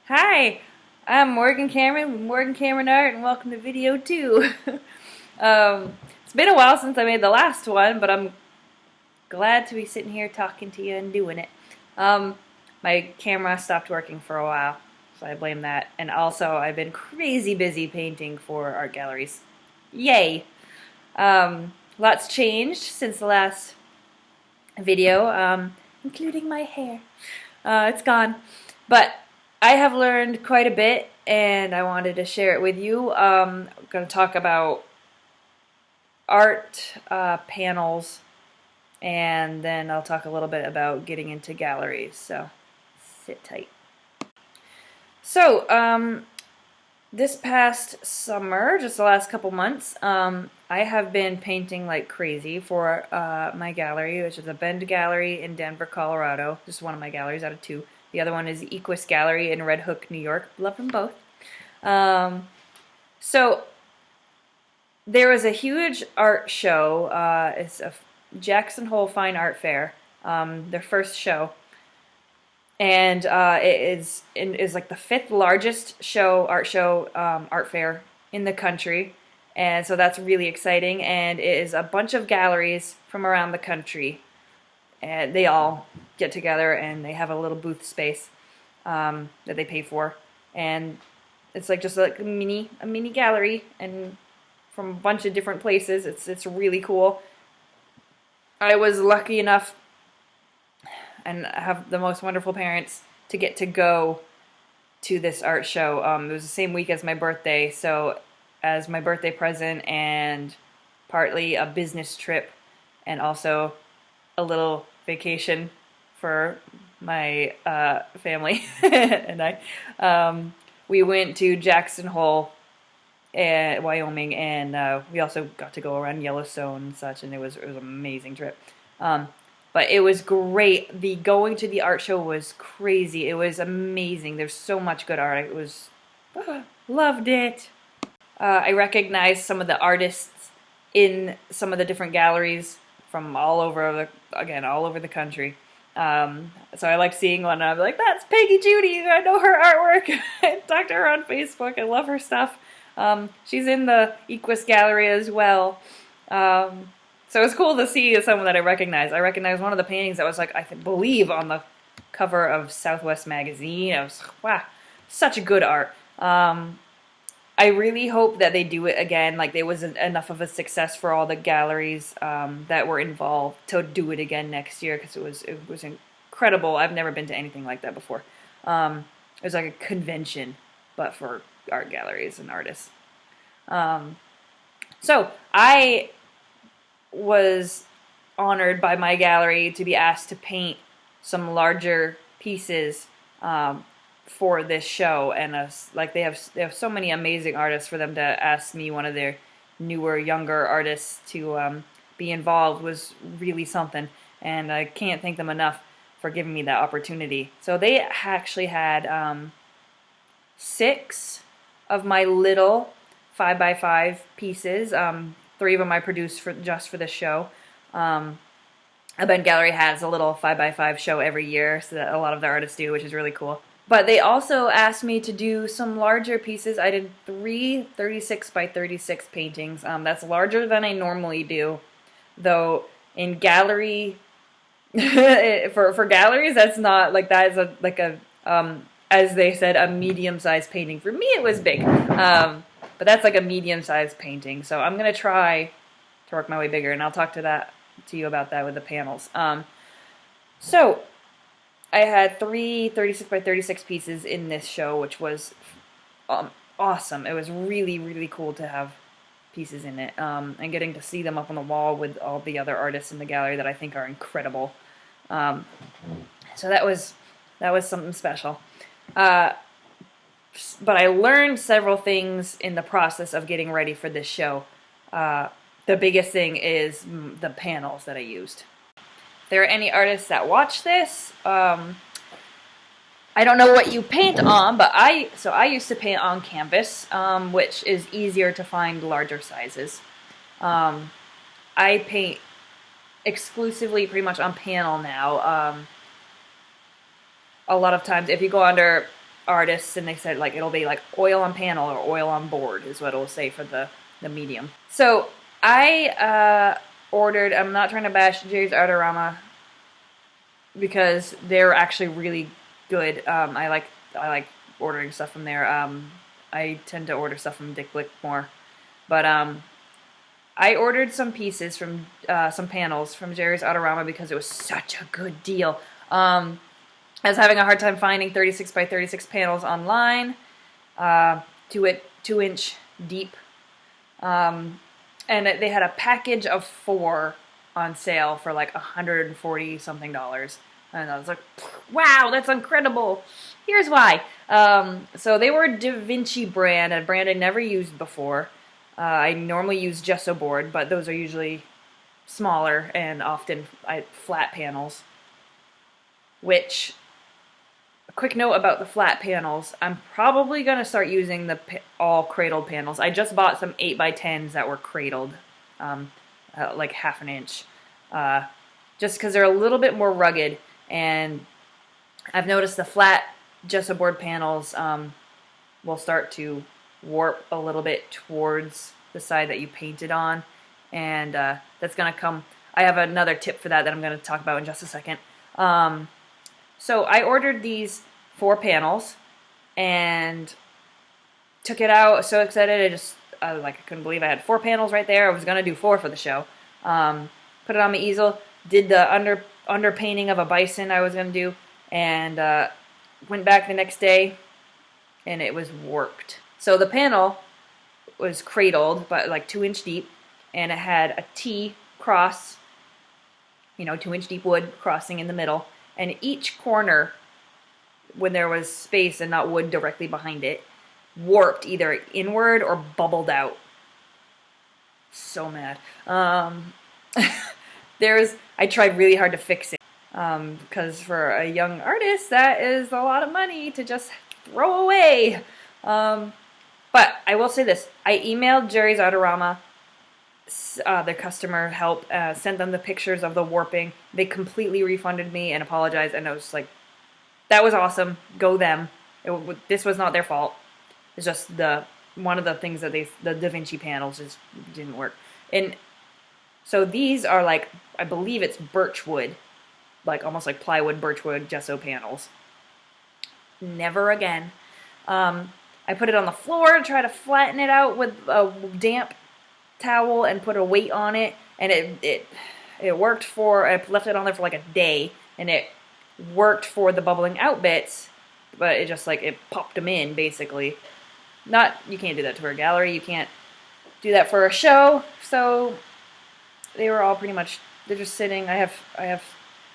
Hi, I'm Morgan Cameron with Morgan Cameron Art, and welcome to video 2. It's been a while since I made the last one, but I'm glad to be sitting here talking to you and doing it. My camera stopped working for a while, so I blame that. And also, I've been crazy busy painting for art galleries. Yay! Lots changed since the last video, including my hair. It's gone. But I have learned quite a bit, and I wanted to share it with you. I'm going to talk about art panels, and then I'll talk a little bit about getting into galleries, so sit tight. So, this past summer, just the last couple months, I have been painting like crazy for my gallery, which is a Bend Gallery in Denver, Colorado. Just one of my galleries out of two. The other one is Equus Gallery in Red Hook, New York. Love them both. So there was a huge art show. It's a Jackson Hole Fine Art Fair, their first show. And it is like the fifth largest art fair in the country, and so that's really exciting. And it is a bunch of galleries from around the country, and they all get together and they have a little booth space that they pay for, and it's like just like a mini gallery, and from a bunch of different places. It's really cool. I was lucky enough and have the most wonderful parents to get to go to this art show. It was the same week as my birthday, so as my birthday present and partly a business trip and also a little vacation for my family and I, we went to Jackson Hole, Wyoming, and we also got to go around Yellowstone and such, and it was an amazing trip. But it was great. Going to the art show was crazy. It was amazing. There's so much good art. Loved it. I recognized some of the artists in some of the different galleries from all over the country. So I like seeing one, and I'm like, that's Peggy Judy. I know her artwork. I talked to her on Facebook. I love her stuff. She's in the Equus Gallery as well. So it's cool to see someone that I recognize. I recognize one of the paintings that was like, I believe, on the cover of Southwest magazine. I was, wow, such good art. I really hope that they do it again. Like, there was enough of a success for all the galleries that were involved to do it again next year, because it was incredible. I've never been to anything like that before. It was like a convention, but for art galleries and artists. So I was honored by my gallery to be asked to paint some larger pieces for this show, and like they have so many amazing artists. For them to ask me, one of their newer, younger artists, to be involved was really something, and I can't thank them enough for giving me that opportunity. So they actually had 6 of my little 5x5 pieces. 3 of them I produced just for this show. A Bend Gallery has a little 5x5 show every year, so that a lot of the artists do, which is really cool. But they also asked me to do some larger pieces. I did 3 36x36 paintings. That's larger than I normally do, though in gallery, for galleries, that's not, like, that is as they said, a medium-sized painting. For me, it was big. But that's like a medium-sized painting. So I'm going to try to work my way bigger, and I'll talk to you about that with the panels. So I had 3 36x36 pieces in this show, which was awesome. It was really, really cool to have pieces in it, and getting to see them up on the wall with all the other artists in the gallery that I think are incredible. So that was something special. But I learned several things in the process of getting ready for this show. The biggest thing is the panels that I used. If there are any artists that watch this, I don't know what you paint on, but I used to paint on canvas, which is easier to find larger sizes. I paint exclusively pretty much on panel now. A lot of times, if you go under artists, and they said like it'll be like oil on panel or oil on board is what it'll say for the medium. So I ordered. I'm not trying to bash Jerry's Artorama because they're actually really good. I like ordering stuff from there. I tend to order stuff from Dick Blick more, but I ordered some pieces from some panels from Jerry's Artorama because it was such a good deal. I was having a hard time finding 36 by 36 panels online, 2-inch deep, and they had a package of 4 on sale for like $140 something. And I was like, wow, that's incredible. Here's why. So they were Da Vinci brand, a brand I never used before. I normally use gesso board, but those are usually smaller and often flat panels. Which, a quick note about the flat panels, I'm probably going to start using the all cradled panels. I just bought some 8x10s that were cradled, like half an inch, just because they're a little bit more rugged. And I've noticed the flat gesso board panels will start to warp a little bit towards the side that you painted on, and that's going to come. I have another tip for that I'm going to talk about in just a second. So I ordered these 4 panels and took it out. So excited! I couldn't believe I had 4 panels right there. I was going to do 4 for the show. Put it on my easel. Did the underpainting of a bison I was going to do, and went back the next day, and it was warped. So the panel was cradled, but like 2-inch deep, and it had a T cross, 2-inch deep wood crossing in the middle, and each corner, when there was space and not wood directly behind it, warped either inward or bubbled out. So mad. I tried really hard to fix it, because for a young artist, that is a lot of money to just throw away. But I will say this. I emailed Jerry's Artorama, their customer help, sent them the pictures of the warping. They completely refunded me and apologized, and I was like, that was awesome. Go them. This was not their fault. It's just one of the things that the Da Vinci panels just didn't work. And so these are like, I believe it's birchwood, like almost like plywood birchwood gesso panels. Never again. I put it on the floor to try to flatten it out with a damp towel and put a weight on it, and it worked for. I left it on there for like a day, and it worked for the bubbling out bits, but it just it popped them in basically. You can't do that to a gallery. You can't do that for a show. So they were all pretty much. They're just sitting. I have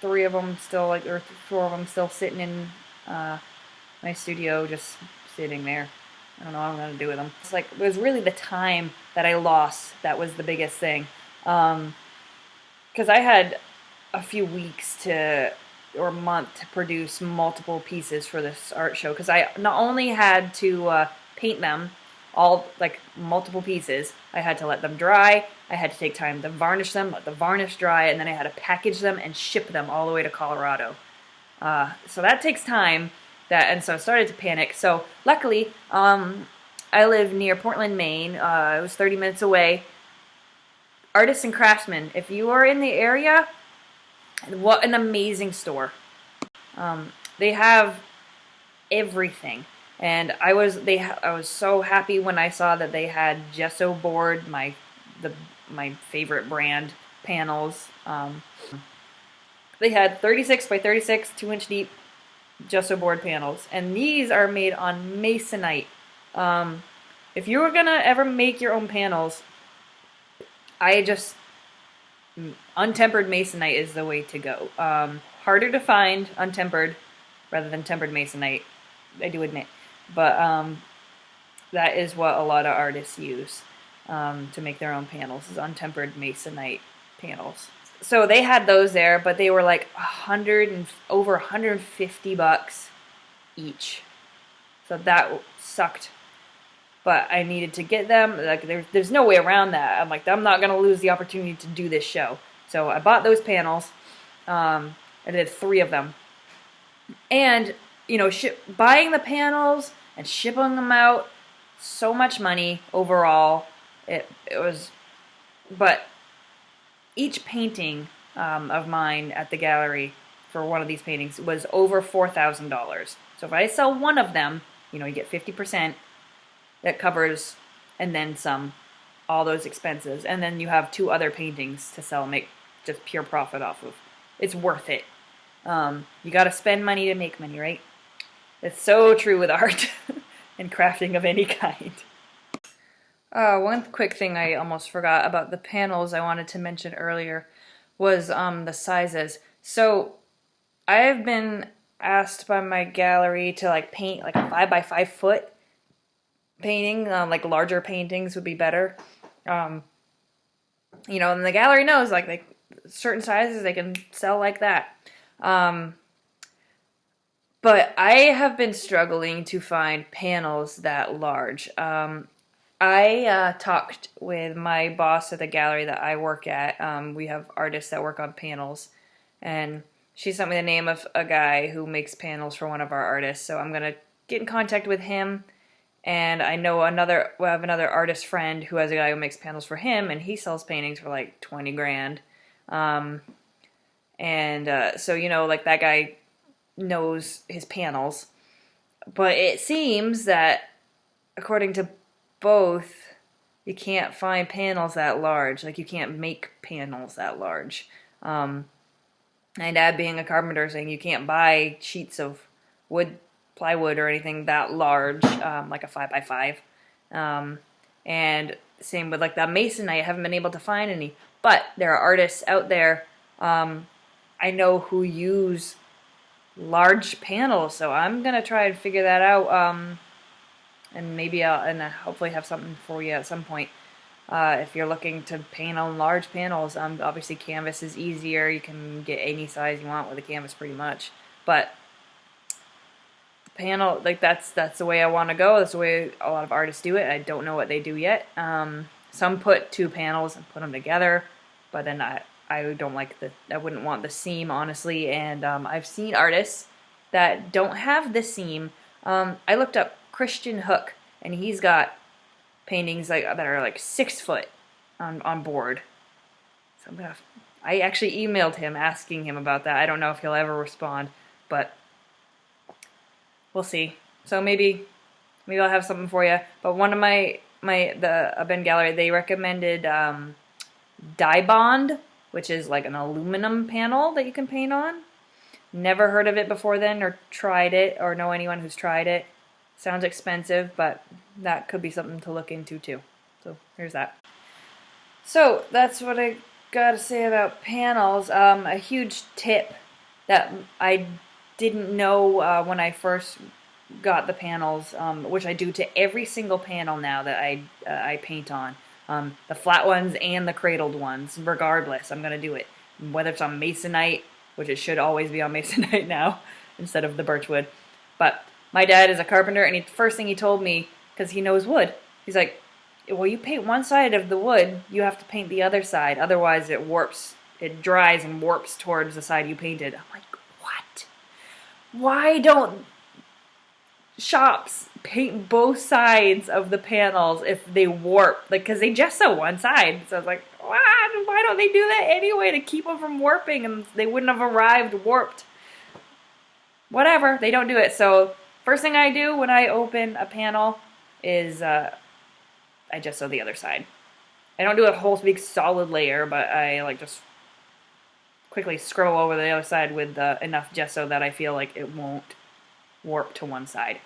3 of them still, or 4 of them still sitting in my studio, just sitting there. I don't know what I'm going to do with them. It was really the time that I lost that was the biggest thing. Because I had a few weeks or a month to produce multiple pieces for this art show. Because I not only had to paint them, all multiple pieces, I had to let them dry. I had to take time to varnish them, let the varnish dry, and then I had to package them and ship them all the way to Colorado. So that takes time. And so I started to panic. So luckily, I live near Portland, Maine. It was 30 minutes away. Artists and Craftsmen, if you are in the area, what an amazing store. They have everything. And I was so happy when I saw that they had gesso board, my favorite brand panels. They had 36 by 36, 2-inch deep gesso board panels, and these are made on masonite. If you were gonna ever make your own panels, untempered masonite is the way to go. Harder to find untempered rather than tempered masonite, I do admit, but that is what a lot of artists use to make their own panels, is untempered masonite panels. So they had those there, but they were like over $150 each. So that sucked. But I needed to get them. There's no way around that. I'm not gonna lose the opportunity to do this show. So I bought those panels. I did 3 of them. And buying the panels and shipping them out, so much money overall. It was, but each painting of mine at the gallery for one of these paintings was over $4,000. So if I sell one of them, you get 50%. That covers, and then some, all those expenses. And then you have 2 other paintings to sell and make just pure profit off of. It's worth it. You got to spend money to make money, right? It's so true with art and crafting of any kind. One quick thing I almost forgot about the panels I wanted to mention earlier was the sizes. So I have been asked by my gallery to paint like a 5x5 foot painting, like larger paintings would be better. And the gallery knows like certain sizes they can sell like that. But I have been struggling to find panels that large. I talked with my boss at the gallery that I work at. We have artists that work on panels, and she sent me the name of a guy who makes panels for one of our artists. So I'm gonna get in contact with him. And I know we have another artist friend who has a guy who makes panels for him, and he sells paintings for like 20 grand. So like that guy knows his panels. But it seems that, according to both, you can't find panels that large. Like, you can't make panels that large. My dad, being a carpenter, saying you can't buy sheets of plywood or anything that large, like a 5x5. And same with like the masonite, I haven't been able to find any. But there are artists out there I know who use large panels, so I'm gonna try and figure that out. And maybe I'll hopefully have something for you at some point. If you're looking to paint on large panels, obviously canvas is easier. You can get any size you want with a canvas pretty much. But panel, like that's the way I want to go. That's the way a lot of artists do it. I don't know what they do yet. Some put 2 panels and put them together, but then I don't like I wouldn't want the seam, honestly. And I've seen artists that don't have the seam. I looked up Christian Hook, and he's got paintings that are like 6 foot on board. So I actually emailed him asking him about that. I don't know if he'll ever respond, but we'll see. So maybe I'll have something for you. But one of the Ben Gallery, they recommended Dibond, which is like an aluminum panel that you can paint on. Never heard of it before then, or tried it, or know anyone who's tried it. Sounds expensive, but that could be something to look into too. So here's that. So that's what I gotta say about panels. A huge tip that I didn't know when I first got the panels, which I do to every single panel now that I paint on. The flat ones and the cradled ones, regardless, I'm gonna do it. Whether it's on masonite, which it should always be on masonite now, instead of the birchwood. But my dad is a carpenter, and the first thing he told me, because he knows wood, he's like, well, you paint one side of the wood, you have to paint the other side, otherwise it warps, it dries and warps towards the side you painted. I'm like, what? Why don't shops paint both sides of the panels if they warp? Like, because they gesso one side. So I was like, why don't they do that anyway to keep them from warping, and they wouldn't have arrived warped? Whatever, they don't do it. So first thing I do when I open a panel is I gesso the other side. I don't do a whole big solid layer, but I like just quickly scroll over the other side with enough gesso that I feel like it won't warp to one side.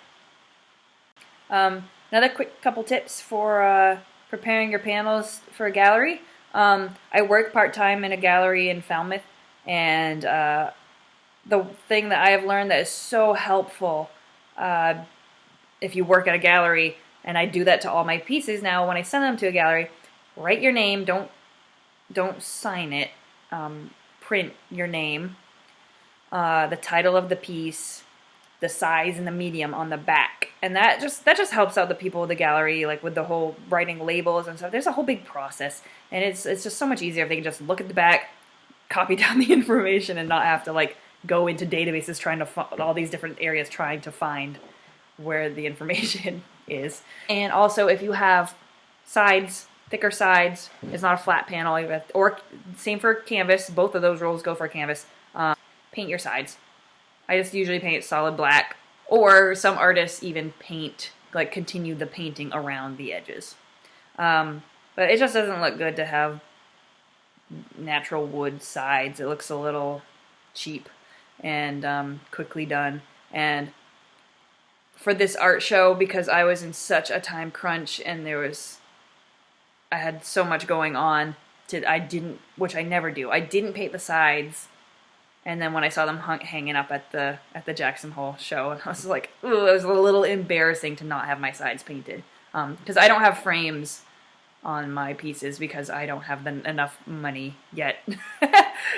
Another quick couple tips for preparing your panels for a gallery. I work part-time in a gallery in Falmouth, and the thing that I have learned that is so helpful if you work at a gallery, and I do that to all my pieces now when I send them to a gallery, write your name, don't sign it, print your name, the title of the piece, the size and the medium on the back. And that just helps out the people of the gallery, like with the whole writing labels and stuff. There's a whole big process, and it's just so much easier if they can just look at the back, copy down the information, and not have to like go into databases trying to find all these different areas trying to find where the information is. And also, if you have sides, thicker sides, it's not a flat panel, or same for canvas, both of those rules go for canvas. Paint your sides. I just usually paint solid black, or some artists even paint, like continue the painting around the edges. But it just doesn't look good to have natural wood sides. It looks a little cheap and quickly done. And for this art show, because I was in such a time crunch and I had so much going on, which I never do. I didn't paint the sides, and then when I saw them hanging up at the Jackson Hole show, and I was like, ooh, it was a little embarrassing to not have my sides painted, because I don't have frames on my pieces because I don't have enough money yet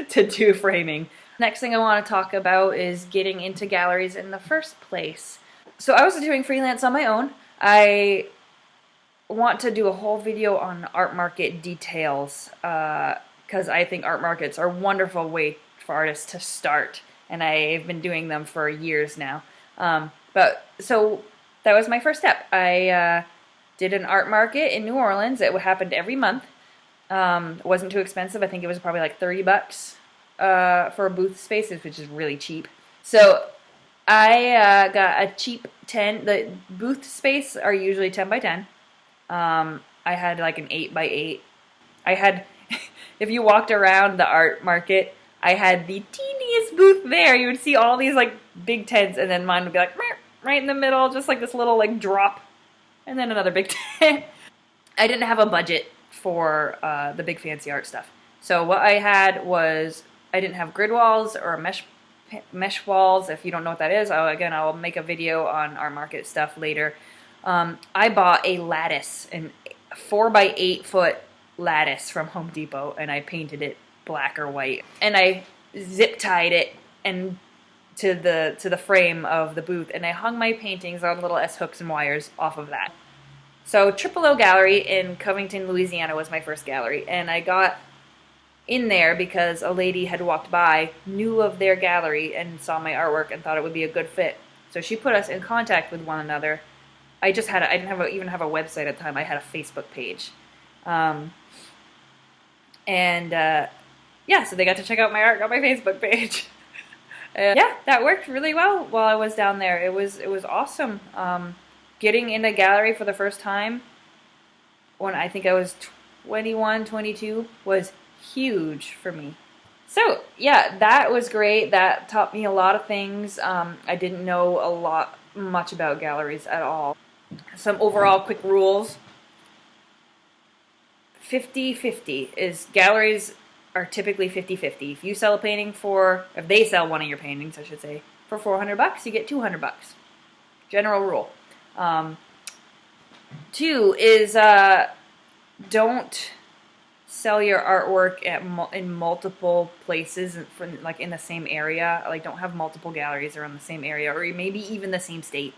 to do framing. Next thing I want to talk about is getting into galleries in the first place. So I was doing freelance on my own. I want to do a whole video on art market details because I think art markets are a wonderful way for artists to start, and I've been doing them for years now. So that was my first step. I did an art market in New Orleans. It happened every month. It wasn't too expensive. I think it was probably like $30 for a booth space, which is really cheap. So I got a cheap 10. The booth space are usually 10 by 10. I had like an 8 by 8. I had, if you walked around the art market, I had the teeniest booth there. You would see all these like big tents, and then mine would be like right in the middle, just like this little like drop, and then another big tent. I didn't have a budget for the big fancy art stuff. So what I had was, I didn't have grid walls or mesh walls. If you don't know what that is, I'll make a video on art market stuff later. I bought a lattice, a 4 by 8 foot lattice from Home Depot, and I painted it black or white, and I zip tied it to the frame of the booth, and I hung my paintings on little S hooks and wires off of that. So Triple O Gallery in Covington, Louisiana was my first gallery, and I got in there because a lady had walked by, knew of their gallery, and saw my artwork and thought it would be a good fit. So she put us in contact with one another. I didn't even have a website at the time. I had a Facebook page. Yeah, so they got to check out my art on my Facebook page. Yeah, that worked really well while I was down there. It was awesome. Getting in a gallery for the first time when I think I was 21, 22 was huge for me. So yeah, that was great. That taught me a lot of things. I didn't know much about galleries at all. Some overall quick rules. 50-50 is galleries are typically 50-50. If you sell a painting if they sell one of your paintings, I should say, for $400, you get $200. General rule. 2 is don't sell your artwork in multiple places like in the same area. Like, don't have multiple galleries around the same area, or maybe even the same state.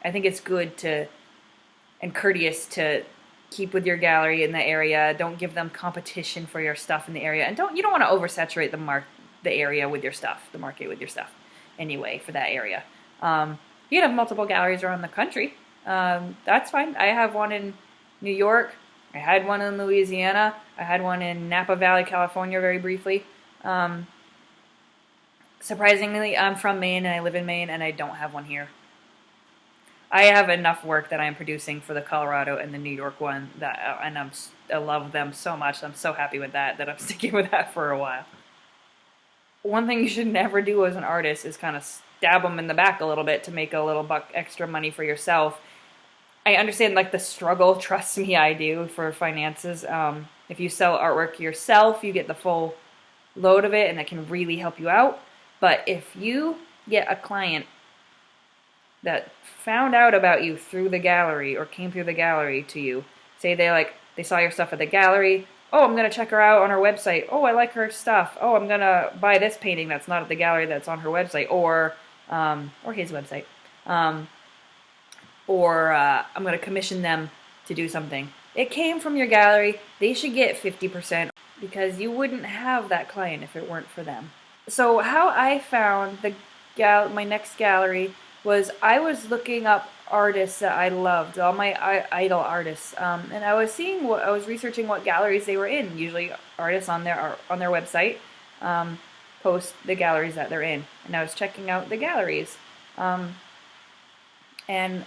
I think it's good and courteous to keep with your gallery in the area. Don't give them competition for your stuff in the area, and you don't want to oversaturate the area with your stuff, the market with your stuff. Anyway, for that area, you can have multiple galleries around the country. That's fine. I have one in New York. I had one in Louisiana. I had one in Napa Valley, California, very briefly. Surprisingly, I'm from Maine and I live in Maine, and I don't have one here. I have enough work that I'm producing for the Colorado and the New York one, I love them so much. I'm so happy with that I'm sticking with that for a while. One thing you should never do as an artist is kind of stab them in the back a little bit to make a little buck extra money for yourself. I understand like the struggle, trust me, I do, for finances. If you sell artwork yourself, you get the full load of it, and that can really help you out. But if you get a client that found out about you through the gallery or came through the gallery to you, say they saw your stuff at the gallery, oh, I'm going to check her out on her website, oh, I like her stuff, oh, I'm going to buy this painting that's not at the gallery that's on her website, or his website, or I'm going to commission them to do something. It came from your gallery. They should get 50% because you wouldn't have that client if it weren't for them. So how I found my next gallery was I was looking up artists that I loved, all my idol artists, and I was researching what galleries they were in. Usually, artists on their website post the galleries that they're in, and I was checking out the galleries. Um, and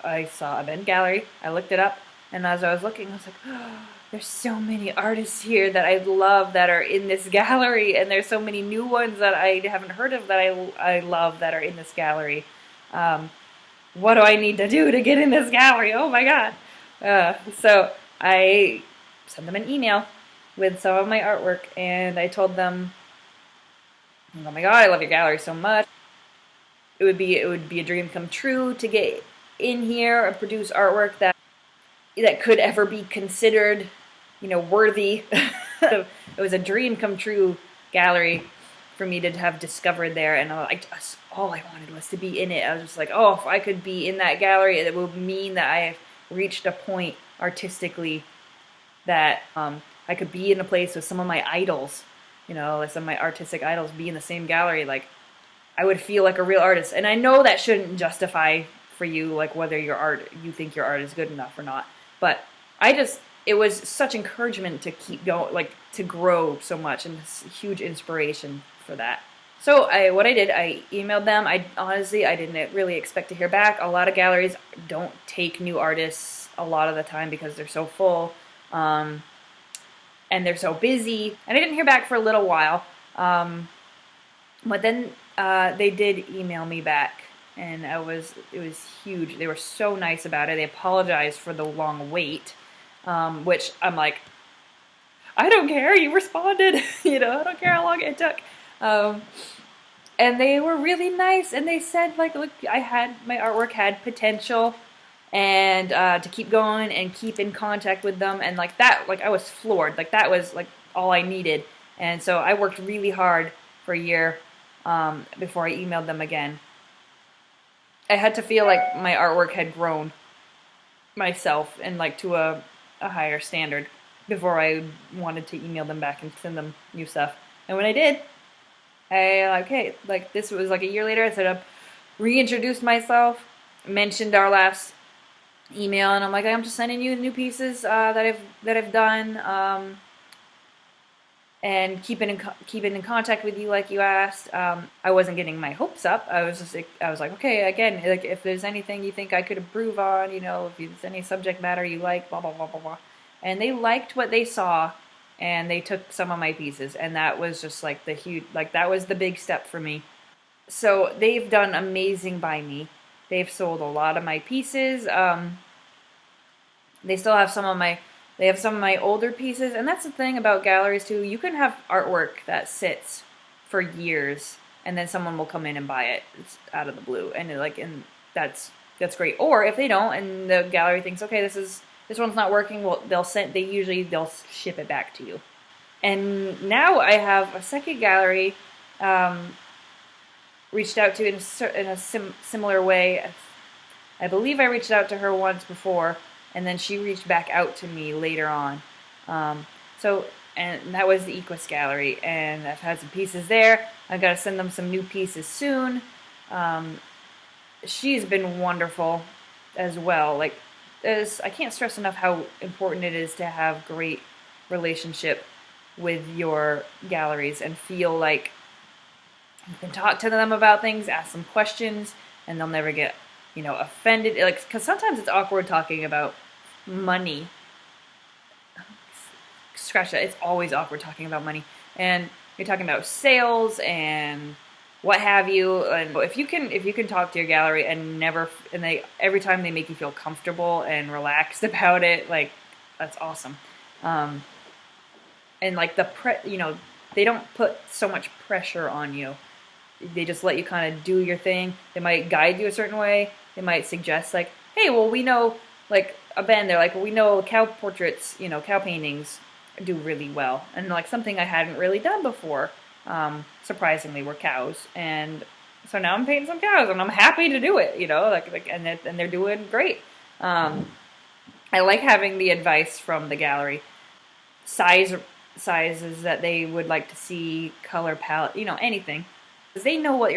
I saw a Ben gallery. I looked it up, and as I was looking, I was like, oh, there's so many artists here that I love that are in this gallery, and there's so many new ones that I haven't heard of that I love that are in this gallery. Um, what do I need to do to get in this gallery? Oh my God. So I sent them an email with some of my artwork, and I told them, oh my God, I love your gallery so much. It would be a dream come true to get in here and produce artwork that could ever be considered, worthy. It was a dream come true gallery for me to have discovered there, and all I wanted was to be in it. I was just like, oh, if I could be in that gallery, it would mean that I have reached a point artistically that I could be in a place with some of my idols, like some of my artistic idols, be in the same gallery. Like, I would feel like a real artist. And I know that shouldn't justify for you, like, whether you think your art is good enough or not. But it was such encouragement to keep going, like, to grow so much, and it's huge inspiration for that. So what I did, I emailed them. I didn't really expect to hear back. A lot of galleries don't take new artists a lot of the time because they're so full, and they're so busy. And I didn't hear back for a little while. But then they did email me back, and it was huge. They were so nice about it. They apologized for the long wait, which I'm like, I don't care. You responded. I don't care how long it took. And they were really nice, and they said, like, look, my artwork had potential, and to keep going and keep in contact with them, and like that, like I was floored. Like that was like all I needed, and so I worked really hard for a year before I emailed them again. I had to feel like my artwork had grown myself and like to a higher standard before I wanted to email them back and send them new stuff. And when I did, this was like a year later, I set up, reintroduced myself, mentioned our last email, and I'm like, I'm just sending you new pieces that I've done. And keeping in contact with you like you asked. I wasn't getting my hopes up. I was like, okay, again, like if there's anything you think I could improve on, if there's any subject matter you like, blah blah blah blah blah. And they liked what they saw, and they took some of my pieces, and that was just like that was the big step for me. So they've done amazing by me. They've sold a lot of my pieces. They still have some of my older pieces, and that's the thing about galleries too. You can have artwork that sits for years, and then someone will come in and buy it. It's out of the blue, and that's great. Or if they don't, and the gallery thinks, okay, this one's not working, well, they'll ship it back to you. And now I have a second gallery reached out to in a similar way. I believe I reached out to her once before, and then she reached back out to me later on. And that was the Equus Gallery, and I've had some pieces there. I've got to send them some new pieces soon. She's been wonderful as well. Like, I can't stress enough how important it is to have great relationship with your galleries and feel like you can talk to them about things, ask them questions, and they'll never get offended. Like, because sometimes it's awkward talking about money. Scratch that. It's always awkward talking about money, and you're talking about sales and what have you. And if you can talk to your gallery and every time they make you feel comfortable and relaxed about it, like, that's awesome. And like they don't put so much pressure on you. They just let you kind of do your thing. They might guide you a certain way. They might suggest, like, hey, well, we know, like, a band, they're like, well, we know cow portraits, cow paintings do really well. And, like, something I hadn't really done before, surprisingly, were cows. And so now I'm painting some cows, and I'm happy to do it, and they're doing great. I like having the advice from the gallery. Size sizes that they would like to see, color palette, you know, anything. Because they know what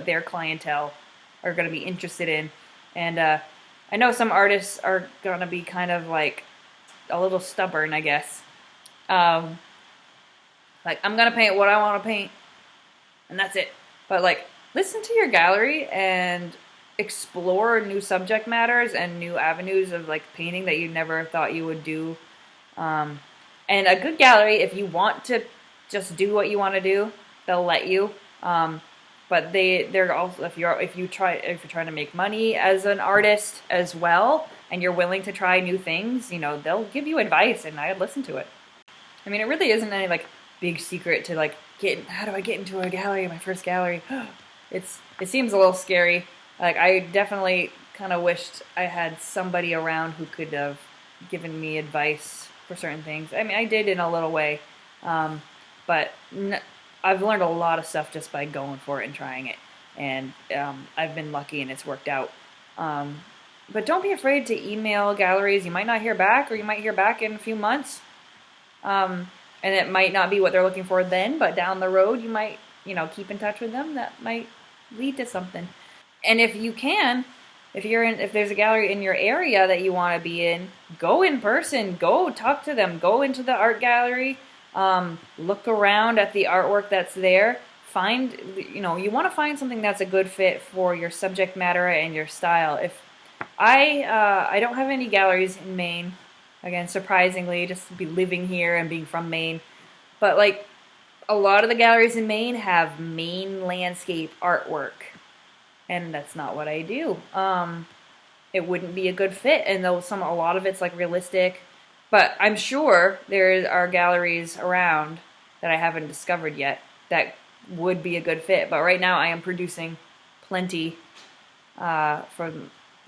their clientele are going to be interested in. And I know some artists are going to be kind of like a little stubborn, I guess. Like, I'm going to paint what I want to paint, and that's it. But, like, listen to your gallery and explore new subject matters and new avenues of, like, painting that you never thought you would do. And a good gallery, if you want to just do what you want to do, they'll let you. But they're also, if you're trying to make money as an artist as well, and you're willing to try new things, you know, they'll give you advice, and I'd listen to it. I mean, it really isn't any like big secret to like how do I get into a gallery, my first gallery. It seems a little scary. Like, I definitely kind of wished I had somebody around who could have given me advice for certain things. I mean, I did in a little way, but I've learned a lot of stuff just by going for it and trying it, and I've been lucky and it's worked out. But don't be afraid to email galleries. You might not hear back, or you might hear back in a few months. And it might not be what they're looking for then, but down the road you might, you know, keep in touch with them. That might lead to something. And if you can, if there's a gallery in your area that you want to be in, go in person, go talk to them, go into the art gallery, look around at the artwork that's there. You want to find something that's a good fit for your subject matter and your style. If I don't have any galleries in Maine. Again, surprisingly, just be living here and being from Maine. But, like, a lot of the galleries in Maine have Maine landscape artwork. And that's not what I do. It wouldn't be a good fit. And though a lot of it's, like, realistic. But I'm sure there are galleries around that I haven't discovered yet that would be a good fit. But right now I am producing plenty for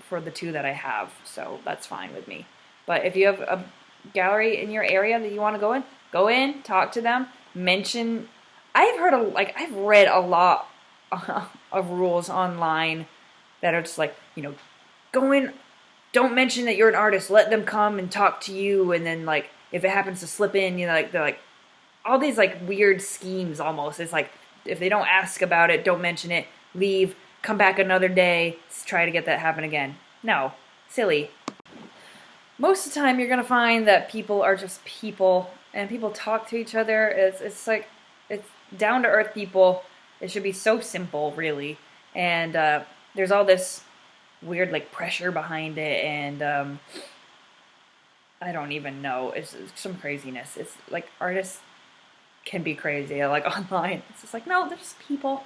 the two that I have. So that's fine with me. But if you have a gallery in your area that you want to go in, talk to them, mention. I've read a lot of rules online that are just like, you know, go in, don't mention that you're an artist, let them come and talk to you, and then, like, if it happens to slip in, you know, like, they're like, all these, like, weird schemes almost. It's like, if they don't ask about it, don't mention it, leave, come back another day, try to get that happen again. No, silly. Most of the time, you're going to find that people are just people, and people talk to each other. It's down-to-earth people. It should be so simple, really. And there's all this weird, like, pressure behind it, and I don't even know. It's some craziness. It's like, artists can be crazy, like, online. It's just like, no, they're just people.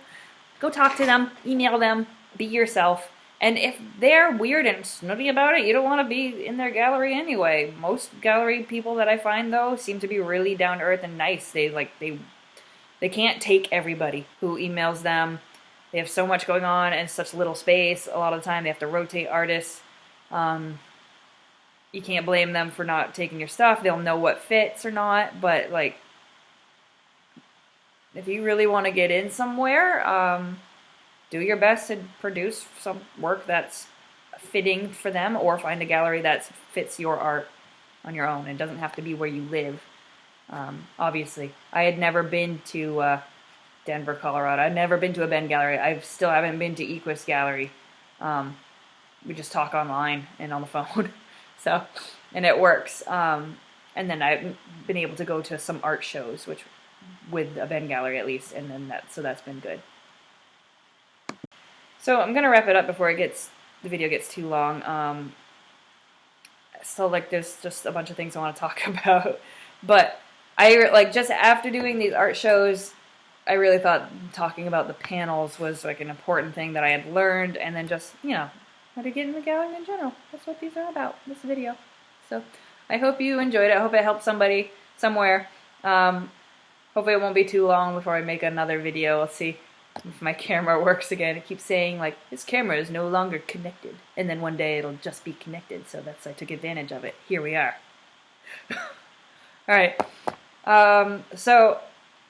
Go talk to them, email them, be yourself. And if they're weird and snooty about it, you don't want to be in their gallery anyway. Most gallery people that I find, though, seem to be really down to earth and nice. They can't take everybody who emails them. They have so much going on and such little space. A lot of the time, they have to rotate artists. You can't blame them for not taking your stuff. They'll know what fits or not. But, like, if you really want to get in somewhere, do your best to produce some work that's fitting for them, or find a gallery that fits your art on your own. It doesn't have to be where you live. Obviously, I had never been to Denver, Colorado. I've never been to a Ben gallery. I still haven't been to Equus Gallery. We just talk online and on the phone, and it works. And then I've been able to go to some art shows, with a Ben gallery at least, and then that's been good. So I'm gonna wrap it up before the video gets too long. So, like, there's just a bunch of things I want to talk about, but just after doing these art shows, I really thought talking about the panels was, like, an important thing that I had learned, and then just, you know, how to get in the gallery in general. That's what these are about, this video. So I hope you enjoyed it. I hope it helped somebody somewhere. Hopefully it won't be too long before I make another video. Let's see if my camera works again. It keeps saying, like, this camera is no longer connected. And then one day it'll just be connected. So I took advantage of it. Here we are. Alright. So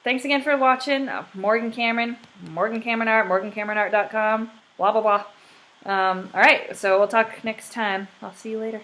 thanks again for watching. Morgan Cameron. Morgan Cameron Art. MorganCameronArt.com. Blah, blah, blah. Alright. So we'll talk next time. I'll see you later.